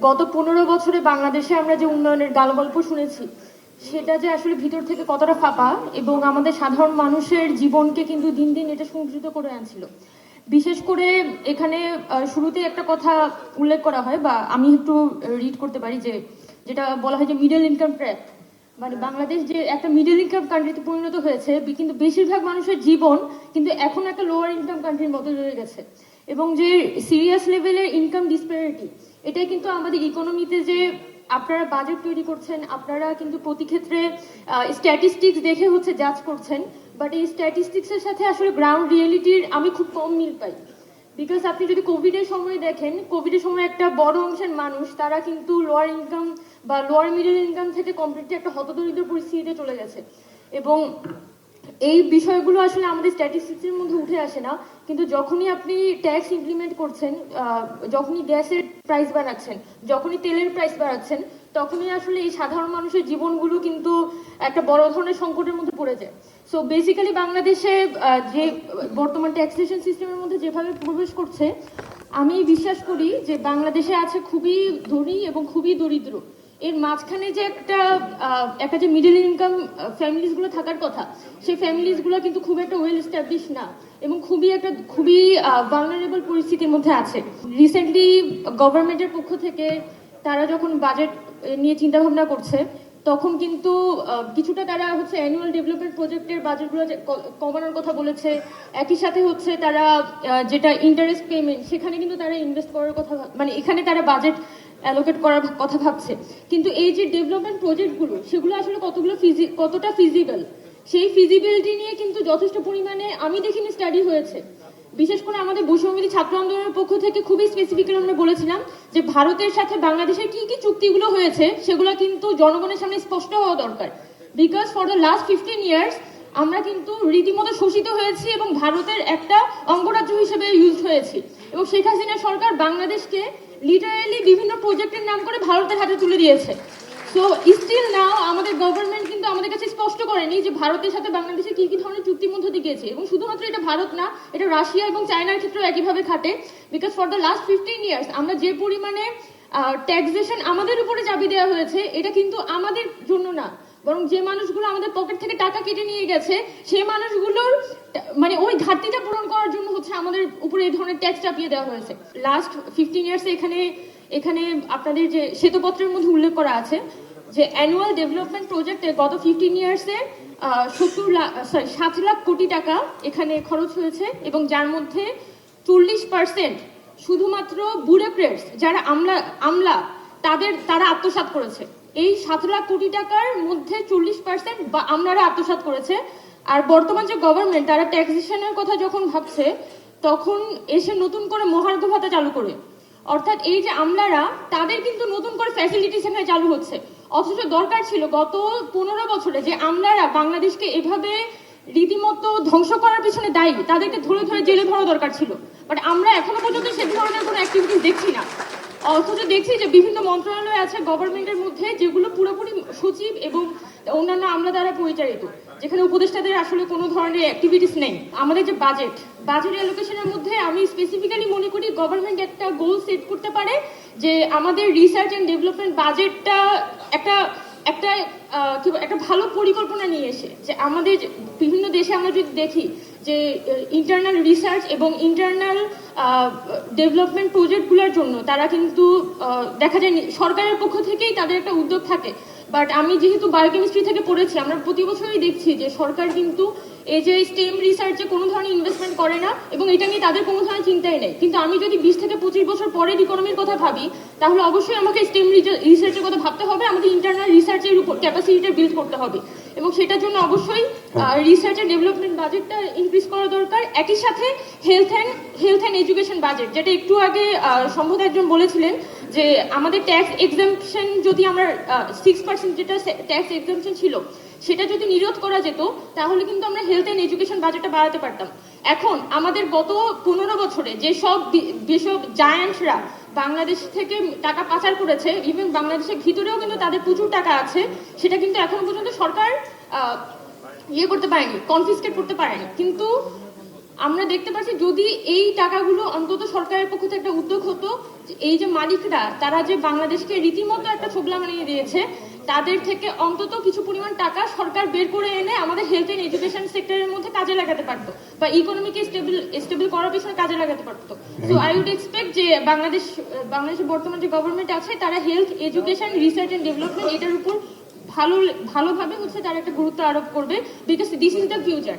গত 15 বছরে বাংলাদেশে আমরা যে উন্নয়নের গালগল্প শুনেছি সেটা যে আসলে ভিতর থেকে কতটা ফাঁপা এবং আমাদের সাধারণ মানুষের জীবনকে কিন্তু দিন দিন এটা সংযুক্ত করে আনছিল। বিশেষ করে এখানে শুরুতে একটা কথা উল্লেখ করা হয় বা আমি একটু রিড করতে পারি যে যেটা বলা হয় যে মিডল ইনকাম ট্র্যাপ, মানে বাংলাদেশ যে একটা মিডল ইনকাম কান্ট্রিতে পরিণত হয়েছে, কিন্তু বেশিরভাগ মানুষের জীবন কিন্তু এখন একটা লোয়ার ইনকাম কান্ট্রির মতো রয়ে গেছে। এবং যে সিরিয়াস লেভেলের ইনকাম ডিসপ্যারিটি, এটাই কিন্তু আমাদের ইকোনমিতে যে আপনারা বাজেট তৈরি করছেন, আপনারা কিন্তু প্রতি ক্ষেত্রে স্ট্যাটিস্টিক্স দেখে হচ্ছে জাজ করছেন, বাট এই স্ট্যাটিস্টিক্সের সাথে আসলে গ্রাউন্ড রিয়েলিটির আমি খুব কম মিল পাই। বিকজ আপনি যদি কোভিডের সময় দেখেন, কোভিডের সময় একটা বড় অংশের মানুষ তারা কিন্তু লোয়ার ইনকাম বা লোয়ার মিডল ইনকাম থেকে কমপ্লিটলি একটা হতদরিদ্র পরিস্থিতিতে চলে গেছে। এবং এই বিষয়গুলো আসলে আমাদের স্ট্যাটিস্টিক্সের মধ্যে উঠে আসে না, কিন্তু যখনই আপনি ট্যাক্স ইমপ্লিমেন্ট করছেন, যখনই গ্যাসের প্রাইস বাড়াচ্ছেন, যখনই তেলের প্রাইস বাড়াচ্ছেন, তখনই আসলে এই সাধারণ মানুষের জীবনগুলো কিন্তু একটা বড় ধরনের সংকটের মধ্যে পড়ে যায়। সো বেসিক্যালি বাংলাদেশে যে বর্তমান ট্যাক্সেশন সিস্টেমের মধ্যে যেভাবে প্রবেশ করছে, আমি বিশ্বাস করি যে বাংলাদেশে আছে খুবই ধনী এবং খুবই দরিদ্র। এর মাঝখানে যে একটা যে মিডল ইনকাম ফ্যামিলিজ গুলো থাকার কথা, সেই ফ্যামিলিজ গুলো কিন্তু খুব একটা ওয়েল এস্টাবলিশ না এবং খুবই ভালনারেবল পরিস্থিতির মধ্যে আছে। রিসেন্টলি গভর্নমেন্টের পক্ষ থেকে তারা যখন বাজেট নিয়ে চিন্তা ভাবনা করছে, তখন কিন্তু কিছুটা তারা হচ্ছে অ্যানুয়াল ডেভেলপমেন্ট প্রজেক্টের বাজেটগুলো কমানোর কথা বলেছে। একই সাথে হচ্ছে তারা যেটা ইন্টারেস্ট পেমেন্ট, সেখানে কিন্তু তারা ইনভেস্ট করার কথা, মানে এখানে তারা বাজেট অ্যালোকেট করার কথা ভাবছে। কিন্তু এই যে ডেভেলপমেন্ট প্রজেক্টগুলো, সেগুলো আসলে কতটা ফিজিবল, সেই ফিজিবিলিটি নিয়ে কিন্তু যথেষ্ট পরিমাণে আমি দেখিনি স্টাডি হয়েছে। বিশেষ করে আমাদের বৈষম্যবিরোধী ছাত্র আন্দোলনের পক্ষ থেকে খুবই স্পেসিফিক্যালি আমরা বলেছিলাম যে ভারতের সাথে বাংলাদেশের কি কি চুক্তিগুলো হয়েছে সেগুলো কিন্তু জনগণের সামনে স্পষ্ট হওয়া দরকার। Because for the last 15 years আমরা কিন্তু রীতিমতো শোষিত হয়েছি এবং ভারতের একটা অঙ্গরাজ্য হিসেবে ইউজ হয়েছি, এবং শেখ হাসিনা সরকার বাংলাদেশকে লিটারালি বিভিন্ন প্রজেক্টের নাম করে ভারতের হাতে তুলে দিয়েছে। সো স্টিল নাও আমাদের গভর্নমেন্ট কিন্তু আমাদের কাছে স্পষ্ট করেনি যে ভারতের সাথে বাংলাদেশে কি কি ধরনের চুক্তির মধ্যে দিয়ে গিয়েছে। এবং শুধুমাত্র এটা ভারত না, এটা রাশিয়া এবং চায়নার ক্ষেত্রেও একইভাবে খাটে। Because for the last 15 years আমরা যে পরিমাণে ট্যাক্সেশন আমাদের উপরে চাপিয়ে দেওয়া হয়েছে, এটা কিন্তু আমাদের জন্য না, বরং যে মানুষগুলো আমাদের পকেট থেকে টাকা কেটে নিয়ে গেছে সেই মানুষগুলোর মানে ওই ঘাটতিটা পূরণ করার জন্য হচ্ছে আমাদের উপরে এই ধরনের ট্যাক্স চাপিয়ে দেওয়া হয়েছে। লাস্ট 15 ইয়ার্সে এখানে আপনাদের যে শ্বেতপত্রের মধ্যে উল্লেখ করা আছে যে অ্যানুয়াল ডেভেলপমেন্ট প্রজেক্টে গত 15 ইয়ার্সে 7 লাখ কোটি টাকা এখানে খরচ হয়েছে, এবং যার মধ্যে 40% শুধুমাত্র ব্যুরোক্রেটস যারা আমলা তারা আত্মসাৎ করেছে। এই 7 লাখ কোটি টাকার মধ্যে 40% বা আমলারা আত্মসাৎ করেছে। আর বর্তমান যে গভর্নমেন্ট, তারা ট্যাক্সেশনের কথা যখন ভাবছে, তখন এসে নতুন করে মহার্ঘ ভাতা চালু করে, অর্থাৎ এই যে আমলারা তাদের কিন্তু নতুন করে ফ্যাসিলিটি সেখানে চালু হচ্ছে। অথচ দরকার ছিল গত 15 বছরে যে আমলারা বাংলাদেশকে এভাবে রীতিমতো ধ্বংস করার পিছনে দায়ী, তাদেরকে ধরে ধরে জেলে ভরা দরকার ছিল। বাট আমরা এখনো পর্যন্ত সে ধরনের কোনো অ্যাক্টিভিটিস দেখছি না। অথচ দেখছি যে বিভিন্ন মন্ত্রণালয় আছে গভর্নমেন্টের মধ্যে, যেগুলো পুরোপুরি সচিব এবং অন্যান্য আমলা দ্বারা পরিচালিত, যেখানে উপদেষ্টাদের আসলে কোনো ধরনের অ্যাক্টিভিটিস নেই। আমাদের যে বাজেট অ্যালোকেশনের মধ্যে আমি স্পেসিফিক্যালি মনে করি গভর্নমেন্ট একটা গোল সেট করতে পারে যে আমাদের রিসার্চ অ্যান্ড ডেভেলপমেন্ট বাজেটটা একটা ভালো পরিকল্পনা নিয়ে এসে, যে আমাদের বিভিন্ন দেশে আমরা যদি দেখি যে ইন্টারনাল রিসার্চ এবং ইন্টারনাল ডেভেলপমেন্ট প্রজেক্টগুলোর জন্য তারা কিন্তু দেখা যায় সরকারের পক্ষ থেকেই তাদের একটা উদ্যোগ থাকে। বাট আমি যেহেতু বায়োকেমিস্ট্রি থেকে পড়েছি, আমরা প্রতি বছরই দেখছি যে সরকার কিন্তু এই যে স্টেম রিসার্চে কোনো ধরনের ইনভেস্টমেন্ট করে না এবং এটা নিয়ে তাদের কোনো ধরনের চিন্তাই নেই। কিন্তু আমি যদি 20 থেকে 25 বছর পরের ইকোনমির কথা ভাবি, তাহলে অবশ্যই আমাকে স্টেম রিসার্চের কথা ভাবতে হবে, আমাদের ইন্টারনাল রিসার্চের উপর ক্যাপাসিটিটা বিল্ড করতে হবে, এবং সেটার জন্য অবশ্যই রিসার্চ এন্ড ডেভেলপমেন্ট বাজেটটা ইনক্রিজ করা দরকার। একই সাথে হেলথ অ্যান্ড এডুকেশন বাজেট, যেটা একটু আগে সম্ভবত একজন বলেছিলেন যে আমাদের ট্যাক্স এক্সাম্পশন যদি আমরা 6% যেটা ট্যাক্স এক্সাম্পশন ছিল সেটা যদি নিরোধ করা যেত, তাহলে কিন্তু আমরা হেলথ অ্যান্ড এডুকেশন বাজেটটা বাড়াতে পারতাম। এখন আমাদের গত 15 বছরে যেসব জায়ান্টরা বাংলাদেশ থেকে টাকা পাচার করেছে, ইভেন বাংলাদেশের ভিতরেও কিন্তু তাদের প্রচুর টাকা আছে, সেটা কিন্তু এখনো পর্যন্ত সরকার করতে পারেনি, কনফিসকেট করতে পারেনি। কিন্তু আমরা দেখতে পাচ্ছি যদি এই টাকাগুলো অন্তত সরকারের পক্ষ থেকে একটা উদ্যোগ হতো, এই যে মালিকরা তারা যে বাংলাদেশকে রীতিমতো একটা ছোবলা বানিয়ে দিয়েছে, তাদের থেকে অন্তত কিছু পরিমাণ টাকা সরকার বের করে এনে আমাদের হেলথ এন্ড এডুকেশন সেক্টরের মধ্যে কাজে লাগাতে পারতো, বা ইকোনমিকে স্টেবল করার পিছনে কাজে লাগাতে পারতো। সো আই উড এক্সপেক্ট যে বাংলাদেশের বর্তমান যে গভর্নমেন্ট আছে তারা health, education, research and development এটার উপর ভালোভাবে তারা একটা গুরুত্ব আরোপ করবে, because this is the future.